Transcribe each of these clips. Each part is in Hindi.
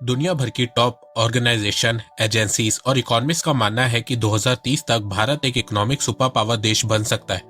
दुनिया भर की टॉप ऑर्गेनाइजेशन, एजेंसीज और इकोनॉमिस्ट का मानना है कि 2030 तक भारत एक इकोनॉमिक सुपर पावर देश बन सकता है।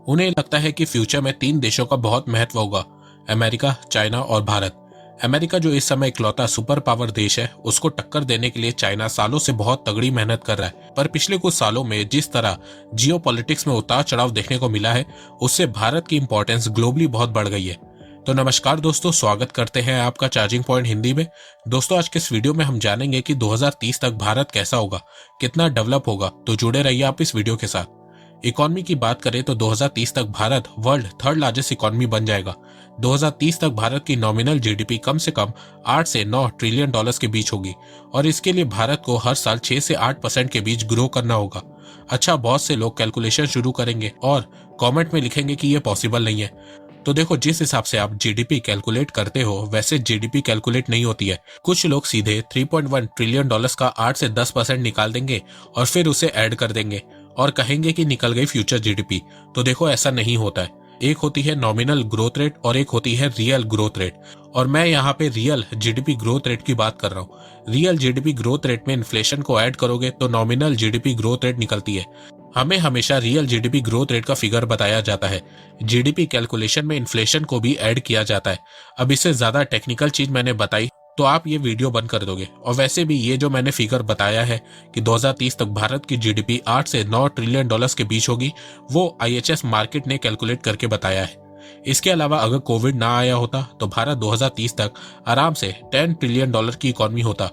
उन्हें लगता है कि फ्यूचर में तीन देशों का बहुत महत्व होगा, अमेरिका, चाइना और भारत। अमेरिका, जो इस समय इकलौता सुपर पावर देश है, उसको टक्कर देने के लिए चाइना सालों से बहुत तगड़ी मेहनत कर रहा है। पर पिछले कुछ सालों में जिस तरह जियोपॉलिटिक्स में उतार चढ़ाव देखने को मिला है, उससे भारत की इंपॉर्टेंस ग्लोबली बहुत बढ़ गई है। तो नमस्कार दोस्तों, स्वागत करते हैं आपका चार्जिंग पॉइंट हिंदी में। दोस्तों, आज के इस वीडियो में हम जानेंगे कि 2030 तक भारत कैसा होगा, कितना डेवलप होगा। तो जुड़े रहिए आप इस वीडियो के साथ। इकोनॉमी की बात करें तो 2030 तक Bharat world third largest economy बन जाएगा। 2030 तक भारत की नॉमिनल जीडीपी कम से कम 8 से 9 ट्रिलियन डॉलर्स के बीच होगी और इसके लिए भारत को हर साल 6 से 8% के बीच ग्रो करना होगा। अच्छा, बहुत से लोग कैलकुलेशन शुरू करेंगे और कमेंट में लिखेंगे कि ये पॉसिबल नहीं है। तो देखो, जिस हिसाब से आप जीडीपी कैलकुलेट करते हो वैसे जीडीपी कैलकुलेट नहीं होती है। कुछ लोग सीधे 3.1 ट्रिलियन डॉलर्स का 8 से 10% निकाल देंगे और फिर उसे ऐड कर देंगे और कहेंगे कि निकल गई फ्यूचर जीडीपी। तो देखो, ऐसा नहीं होता है। एक होती है नॉमिनल ग्रोथ रेट और एक होती है रियल ग्रोथ रेट, और मैं यहाँ पे रियल जीडीपी ग्रोथ रेट की बात कर रहा हूँ। रियल जीडीपी ग्रोथ रेट में इन्फ्लेशन को ऐड करोगे तो नॉमिनल जीडीपी ग्रोथ रेट निकलती है। हमें हमेशा रियल जीडीपी ग्रोथ रेट का फिगर बताया जाता है। जीडीपी कैलकुलेशन में इन्फ्लेशन को भी ऐड किया जाता है। अब इससे ज्यादा टेक्निकल चीज मैंने बताई तो आप ये वीडियो बंद कर दोगे। और वैसे भी ये जो मैंने फिगर बताया है कि 2030 तक भारत की जीडीपी 8 से 9 ट्रिलियन डॉलर्स के बीच होगी, वो आईएचएस मार्केट ने कैलकुलेट करके बताया है। इसके अलावा अगर कोविड ना आया होता तो भारत 2030 तक आराम से 10 ट्रिलियन डॉलर की इकोनॉमी होता।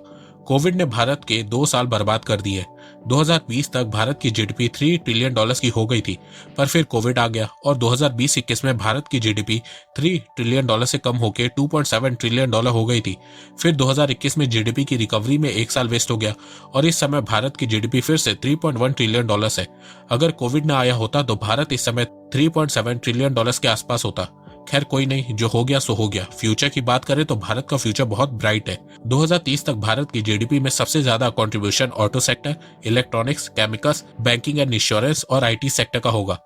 कोविड ने भारत के 2 साल बर्बाद कर दिए। 2020 तक भारत की जीडीपी 3 ट्रिलियन डॉलर्स की हो गई थी, पर फिर कोविड आ गया और 2020-21 में भारत की जीडीपी 3 ट्रिलियन डॉलर से कम होकर 2.7 ट्रिलियन डॉलर हो गई थी। फिर 2021 में जीडीपी की रिकवरी में एक साल वेस्ट हो गया और इस समय भारत की जीडीपी फिर से 3.1 ट्रिलियन डॉलर्स है। अगर कोविड ना आया होता तो भारत इस समय 3.7 ट्रिलियन डॉलर्स के आसपास होता। खैर कोई नहीं, जो हो गया सो हो गया। फ्यूचर की बात करें तो भारत का फ्यूचर बहुत ब्राइट है। 2030 तक भारत की जीडीपी में सबसे ज्यादा contribution auto sector, electronics, chemicals, banking and insurance और आईटी सेक्टर का होगा।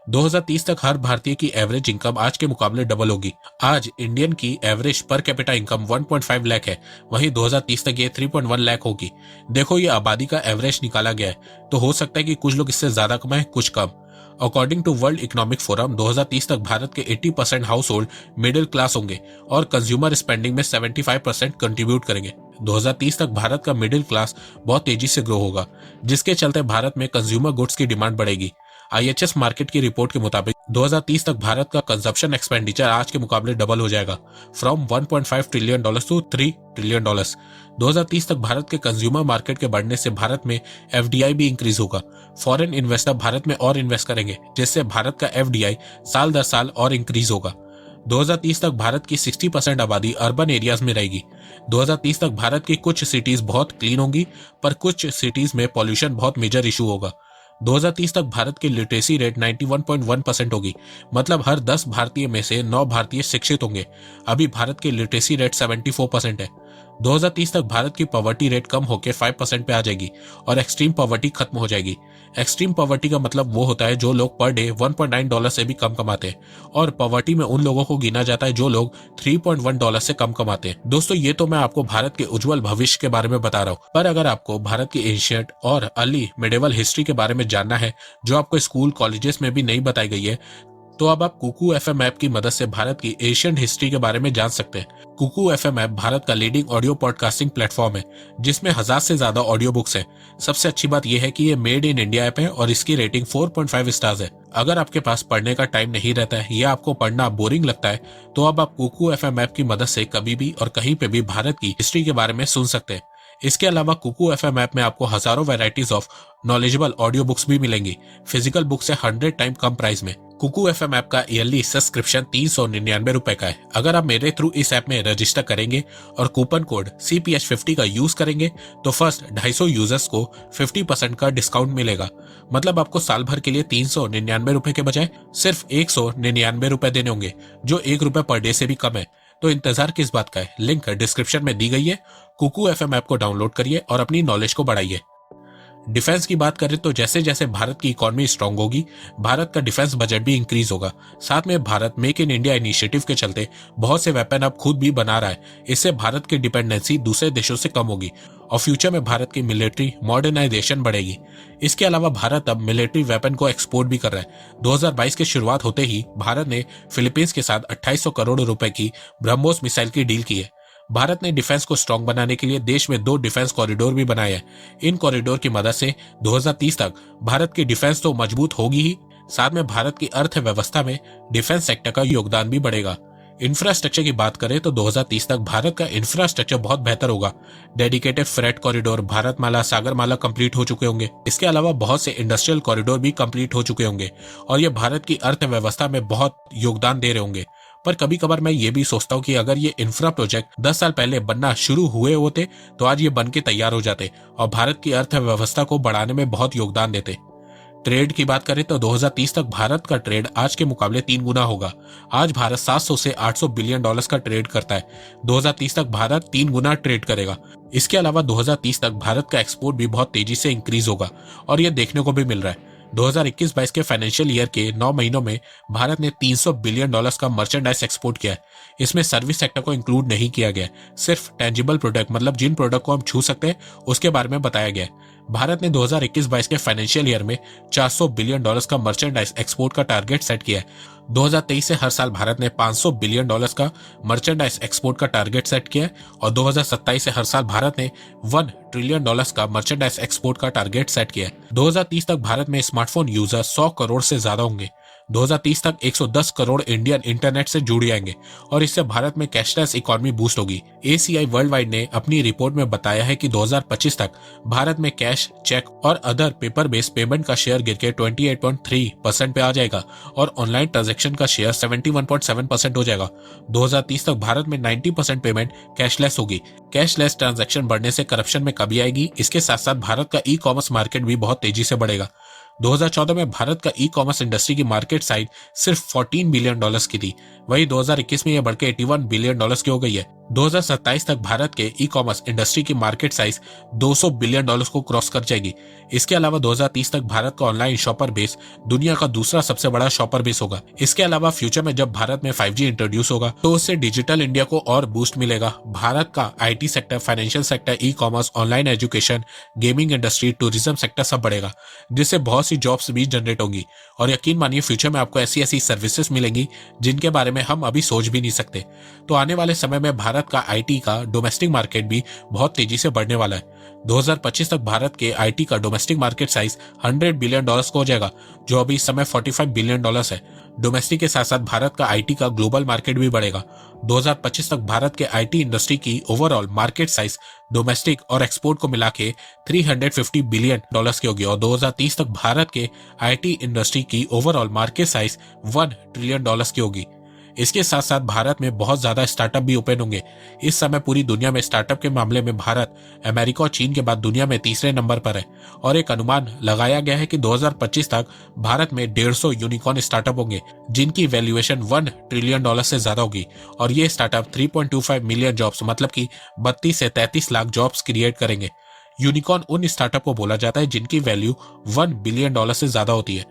2030 तक हर भारतीय की एवरेज इनकम आज के मुकाबले डबल होगी। आज इंडियन की average per capita income 1.5 lakh है, वहीं 2030 तक ये 3.1 लाख होगी। देखो, ये आबादी का एवरेज निकाला गया है, तो हो सकता है कि कुछ लोग इससे ज्यादा कमाएं, कुछ कम। According to World Economic Forum 2030 तक भारत के 80% हाउस होल्ड मिडिल क्लास होंगे और कंज्यूमर स्पेंडिंग में 75% कंट्रीब्यूट करेंगे। 2030 तक भारत का मिडिल क्लास बहुत तेजी से ग्रो होगा, जिसके चलते भारत में कंज्यूमर गुड्स की डिमांड बढ़ेगी। आईएचएस मार्केट की रिपोर्ट के मुताबिक 2030 तक भारत का कंजप्शन एक्सपेंडिचर आज के मुकाबले डबल हो जाएगा, from 1.5 trillion dollars to 3 trillion dollars. 2030 तक भारत के कंज्यूमर मार्केट के बढ़ने से भारत में एफडीआई भी इंक्रीज होगा। फॉरेन इन्वेस्टर भारत में और इन्वेस्ट करेंगे, जिससे भारत का एफडीआई साल दर साल और इंक्रीज होगा। 2030 तक भारत की 60% आबादी अर्बन एरियाज में रहेगी। 2030 तक भारत की कुछ सिटीज बहुत क्लीन होंगी, पर कुछ सिटीज में पॉल्यूशन बहुत मेजर इशू होगा। 2030 तक भारत की लिटरेसी रेट 91.1% होगी, मतलब हर 10 भारतीय में से 9 भारतीय शिक्षित होंगे। अभी भारत की लिटरेसी रेट 74% है। 2030 तक भारत की पॉवर्टी रेट कम होकर 5% पे आ जाएगी और एक्सट्रीम पॉवर्टी खत्म हो जाएगी। एक्सट्रीम पॉवर्टी का मतलब वो होता है जो लोग पर डे 1.9 डॉलर से भी कम कमाते हैं, और पॉवर्टी में उन लोगों को गिना जाता है जो लोग 3.1 डॉलर से कम कमाते हैं। दोस्तों, ये तो मैं आपको भारत के उज्जवल भविष्य के बारे में बता रहा हूँ, पर अगर आपको भारत की एंशिएंट और अर्ली मिडिवल हिस्ट्री के बारे में जानना है, जो आपको स्कूल कॉलेजेस में भी नहीं बताई गई है, तो अब आप कुकू एफएम ऐप की मदद से भारत की एशियन हिस्ट्री के बारे में जान सकते हैं। कुकू एफएम ऐप भारत का लीडिंग ऑडियो पॉडकास्टिंग प्लेटफॉर्म है, जिसमें 1000 से ज्यादा ऑडियो बुक्स हैं। सबसे अच्छी बात यह है कि ये मेड इन इंडिया ऐप है और इसकी रेटिंग 4.5 स्टार्स है। अगर आपके पास पढ़ने का टाइम नहीं रहता है या आपको पढ़ना बोरिंग लगता है, तो अब आप कुकू एफएम ऐप की मदद से कभी भी और कहीं पे भी भारत की हिस्ट्री के बारे में सुन सकते हैं। इसके अलावा कुकू एफएम ऐप में आपको हजारों varieties of knowledgeable audio books भी मिलेंगी, फिजिकल बुक से 100 टाइम कम प्राइस में। कुकू एफएम ऐप का ईयरली सब्सक्रिप्शन 399 रुपए का है। अगर आप मेरे थ्रू इस ऐप में रजिस्टर करेंगे और कूपन कोड CPH50 का यूज करेंगे तो फर्स्ट 250 यूजर्स को 50% का डिस्काउंट मिलेगा। मतलब आपको साल भर के लिए 399 रुपए के बजाय सिर्फ 199 रुपए देने होंगे, जो 1 रुपए पर डे से भी कम है। तो इंतजार किस बात का है? लिंक डिस्क्रिप्शन में दी गई है। कुकू एफएम ऐप को डाउनलोड करिए और अपनी नॉलेज को बढ़ाइए। डिफेंस की बात करें तो जैसे जैसे भारत की इकोनॉमी स्ट्रांग होगी, भारत का डिफेंस बजट भी इंक्रीज होगा। साथ में Bharat make in India initiative के चलते बहुत से वेपन अब खुद भी बना रहा है। इससे भारत की डिपेंडेंसी दूसरे देशों से कम होगी और फ्यूचर में भारत की मिलिट्री मॉडर्नाइजेशन बढ़ेगी। इसके अलावा भारत अब मिलिट्री वेपन को एक्सपोर्ट भी कर रहा है। 2022 की शुरुआत होते ही भारत ने फिलीपींस के साथ 2800 करोड़ रुपए की ब्रह्मोस मिसाइल की डील की है। भारत ने डिफेंस को स्ट्रांग बनाने के लिए देश में 2 डिफेंस कॉरिडोर भी बनाए हैं। इन कॉरिडोर की मदद से 2030 तक भारत की डिफेंस तो मजबूत होगी ही, साथ में भारत की अर्थव्यवस्था में डिफेंस सेक्टर का योगदान भी बढ़ेगा। इंफ्रास्ट्रक्चर की बात करें तो 2030 तक भारत का इंफ्रास्ट्रक्चर बहुत बेहतर होगा। Dedicated freight corridor, Bharatmala, Sagarmala complete हो चुके होंगे। इसके अलावा बहुत से इंडस्ट्रियल कॉरिडोर भी कंप्लीट हो चुके होंगे और ये भारत की अर्थव्यवस्था में बहुत योगदान दे रहे होंगे। पर कभी कभार मैं ये भी सोचता हूँ कि अगर ये इंफ्रा प्रोजेक्ट 10 साल पहले बनना शुरू हुए होते तो आज ये बन के तैयार हो जाते और भारत की अर्थव्यवस्था को बढ़ाने में बहुत योगदान देते। ट्रेड की बात करें तो 2030 तक भारत का ट्रेड आज के मुकाबले 3 गुना होगा। आज भारत 700 से 800 बिलियन डॉलर्स का ट्रेड करता है। 2030 तक भारत 3 गुना ट्रेड करेगा। इसके अलावा 2030 तक भारत का एक्सपोर्ट भी बहुत तेजी से इंक्रीज होगा और यह देखने को भी मिल रहा है। 2021-22 के फाइनेंशियल ईयर के 9 महीनों में भारत ने 300 बिलियन डॉलर्स का मर्चेंडाइज एक्सपोर्ट किया है। इसमें सर्विस सेक्टर को इंक्लूड नहीं किया गया, सिर्फ टेंजिबल प्रोडक्ट मतलब जिन प्रोडक्ट को हम छू सकते हैं उसके बारे में बताया गया है। भारत ने 2021-22 के फाइनेंशियल ईयर में 400 बिलियन डॉलर्स का मर्चेंडाइज एक्सपोर्ट का टारगेट सेट किया है। 2023 से हर साल भारत ने 500 बिलियन डॉलर्स का मर्चेंडाइज एक्सपोर्ट का टारगेट सेट किया है और 2027 से हर साल भारत ने 1 ट्रिलियन डॉलर्स का मर्चेंडाइज एक्सपोर्ट का टारगेट सेट किया है। 2030 तक भारत में स्मार्टफोन यूजर 100 करोड़ से ज्यादा होंगे। 2030 तक 110 करोड़ इंडियन इंटरनेट से जुड़ जाएंगे और इससे भारत में कैशलेस इकोनॉमी बूस्ट होगी। ACI वर्ल्ड वाइड ने अपनी रिपोर्ट में बताया है कि 2025 तक भारत में कैश, चेक और अदर पेपर बेस्ड पेमेंट का शेयर गिर के 28.3% पे आ जाएगा और ऑनलाइन ट्रांजैक्शन का शेयर 71.7% हो जाएगा। 2030 तक भारत में 90% पेमेंट कैशलेस होगी। कैशलेस ट्रांजैक्शन बढ़ने से करप्शन में कमी आएगी। इसके साथ साथ भारत का ई-कॉमर्स मार्केट भी बहुत तेजी से बढ़ेगा। 2014 में भारत का ई-कॉमर्स इंडस्ट्री की मार्केट साइज सिर्फ 14 बिलियन डॉलर्स की थी, वहीं 2021 में यह बढ़कर 81 बिलियन डॉलर्स की हो गई है। 2027 तक भारत के ई-कॉमर्स इंडस्ट्री की मार्केट साइज 200 बिलियन डॉलर्स को क्रॉस कर जाएगी। इसके अलावा 2030 तक भारत का ऑनलाइन शॉपर बेस दुनिया का दूसरा सबसे बड़ा शॉपर बेस होगा। इसके अलावा फ्यूचर में जब भारत में 5G इंट्रोड्यूस होगा तो उससे डिजिटल इंडिया को और बूस्ट मिलेगा। भारत का IT sector, financial sector, e-commerce, online education, gaming industry, tourism sector सब बढ़ेगा, जिससे बहुत सी जॉब्स भी जनरेट होंगी और यकीन मानिए फ्यूचर में आपको ऐसी ऐसी सर्विसेज मिलेंगी जिनके बारे में हम अभी सोच भी नहीं सकते। तो आने वाले समय में भारत का IT का डोमेस्टिक मार्केट भी बहुत तेजी से बढ़ने वाला है। 2025 तक भारत के IT का domestic market size 100 billion dollars को हो जाएगा, जो अभी इस समय 45 बिलियन डॉलर्स है। डोमेस्टिक के साथ साथ भारत का IT का ग्लोबल मार्केट भी बढ़ेगा। 2025 तक भारत के IT इंडस्ट्री की ओवरऑल मार्केट साइज डोमेस्टिक और एक्सपोर्ट को मिला के 350 बिलियन डॉलर्स की होगी और 2030 तक भारत के IT इंडस्ट्री की overall market size 1 trillion dollars की होगी। इसके साथ साथ भारत में बहुत ज्यादा स्टार्टअप भी ओपन होंगे। इस समय पूरी दुनिया में स्टार्टअप के मामले में भारत अमेरिका और चीन के बाद दुनिया में तीसरे नंबर पर है और एक अनुमान लगाया गया है कि 2025 तक भारत में 150 यूनिकॉर्न स्टार्टअप होंगे जिनकी वैल्यूएशन 1 ट्रिलियन डॉलर से ज्यादा होगी और ये स्टार्टअप 3.25 मिलियन जॉब्स मतलब कि 32 से 33 लाख जॉब्स क्रिएट करेंगे। यूनिकॉर्न उन स्टार्टअप को बोला जाता है जिनकी वैल्यू 1 बिलियन डॉलर से ज्यादा होती है।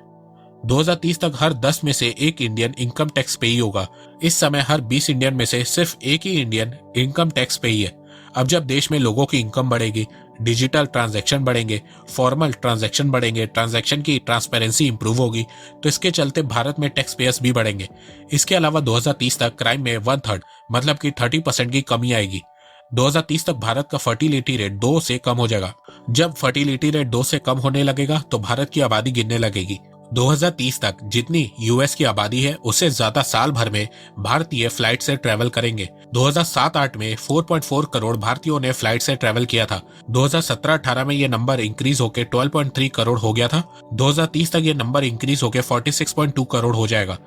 2030 तक हर 10 में से एक इंडियन इनकम टैक्स पेई होगा। इस समय हर 20 इंडियन में से सिर्फ एक ही इंडियन इनकम टैक्स पेई है। अब जब देश में लोगों की इनकम बढ़ेगी, डिजिटल ट्रांजैक्शन बढ़ेंगे, फॉर्मल ट्रांजैक्शन बढ़ेंगे, ट्रांजैक्शन की ट्रांसपेरेंसी इंप्रूव होगी, तो इसके चलते भारत में टैक्स पेयर्स भी बढ़ेंगे। इसके अलावा 2030 तक क्राइम में 1/3 मतलब कि 30% की कमी आएगी। 2030 तक भारत का फर्टिलिटी रेट 2 से कम हो जाएगा। जब फर्टिलिटी रेट 2 से कम होने लगेगा तो भारत की आबादी गिरने लगेगी। 2030 तक जितनी यूएस की आबादी है उससे ज्यादा साल भर में भारतीय फ्लाइट से ट्रेवल करेंगे। 2007-8 में 4.4 करोड़ भारतीयों ने फ्लाइट से ट्रेवल किया था। 2017-18 में यह नंबर इंक्रीज होकर 12.3 करोड़ हो गया था। 2030 तक यह नंबर इंक्रीज होकर 46.2 करोड़ हो जाएगा।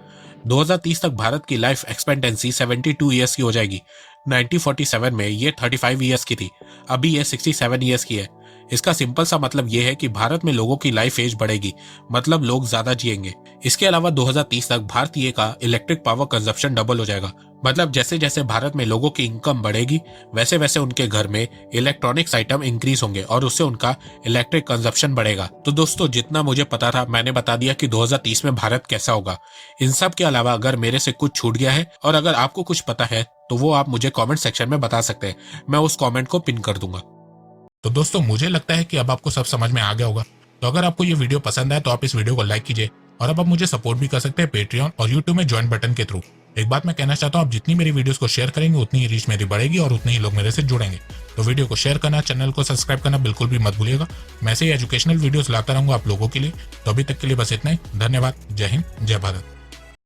2030 तक भारत की लाइफ एक्सपेक्टेंसी 72 ईयर्स की हो जाएगी। 1947 में ये 35 ईयर्स की थी, अभी ये 67 ईयर्स की है। इसका सिंपल सा मतलब ये है कि भारत में लोगों की लाइफ एज बढ़ेगी, मतलब लोग ज्यादा जिएंगे। इसके अलावा 2030 तक भारतीय का इलेक्ट्रिक पावर कंजप्शन डबल हो जाएगा, मतलब जैसे जैसे भारत में लोगों की इनकम बढ़ेगी वैसे वैसे उनके घर में इलेक्ट्रॉनिक्स आइटम इंक्रीज होंगे और उससे उनका इलेक्ट्रिक कंजप्शन बढ़ेगा। तो दोस्तों, जितना मुझे पता था मैंने बता दिया कि 2030 में भारत कैसा होगा। इन सब के अलावा अगर मेरे से कुछ छूट गया है और अगर आपको कुछ पता है तो वो आप मुझे कमेंट सेक्शन में बता सकते हैं, मैं उस कमेंट को पिन कर दूंगा। तो दोस्तों, मुझे लगता है कि अब आपको सब समझ में आ गया होगा। तो अगर आपको ये वीडियो पसंद आए तो आप इस वीडियो को लाइक कीजिए, और अब आप मुझे सपोर्ट भी कर सकते हैं पेट्रियन और यूट्यूब में ज्वाइन बटन के थ्रू। एक बात मैं कहना चाहता हूँ, आप जितनी मेरी वीडियोस को शेयर करेंगे उतनी ही रीच मेरी बढ़ेगी और उतने ही लोग मेरे से जुड़ेंगे। तो वीडियो को शेयर करना, चैनल को सब्सक्राइब करना बिल्कुल भी मत भूलिएगा। मैं ऐसे ही एजुकेशनल वीडियोस लाता रहूंगा आप लोगों के लिए। तो अभी तक के लिए बस इतना ही। धन्यवाद। जय हिंद, जय भारत।